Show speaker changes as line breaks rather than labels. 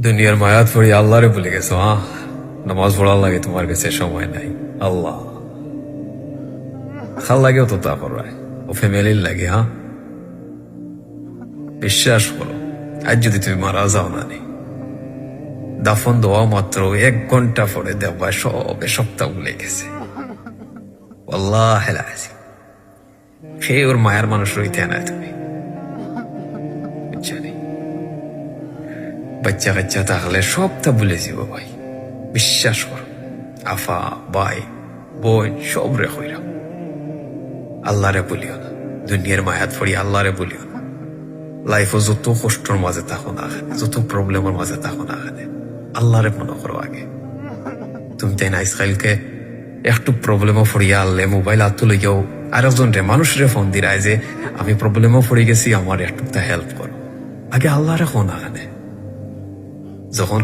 দুনিয়ার মায়াত পড়ি আল্লাহরে ভুলে গেছো। নামাজ পড়ার লাগে তোমার কাছে সময় নাই। আল্লাহ খাল লাগেও তো তা করায় ও ফ্যামিলির লাগে। বিশ্বাস করো, আজ যদি তুমি মারা যাও না নি, দাফন দেওয়া মাত্র 1 ঘন্টা পরে দেখবা সবে সপ্তাহ ভুলে গেছে। আল্লাহ সে ওর মায়ের মানুষ রইতে না তুমি জানি। বাচ্চা কাচ্চা তাহলে সবটা ভুলে যাব ভাই, বিশ্বাস করো। আফা ভাই বোন সব রে হইরা আল্লাহরে বলিও না। দুনিয়ার মায়াত পড়ি আল্লাহরে বলিও না। লাইফও যত কষ্টর মাঝে থাকো না খানে, যত প্রবলেমের মাঝে থাকো না খানে, আল্লাহরে মনে করো আগে। তুমি তাই না আজকালকে একটু প্রবলেমও পড়িয়া আনলে মোবাইল হাত লইয়াও আরেকজন রে মানুষরে ফোন দিরায় যে আমি প্রবলেমও পড়ে গেছি, আমার একটু হেল্প করো। আগে আল্লাহরে ফোন আনে। যখন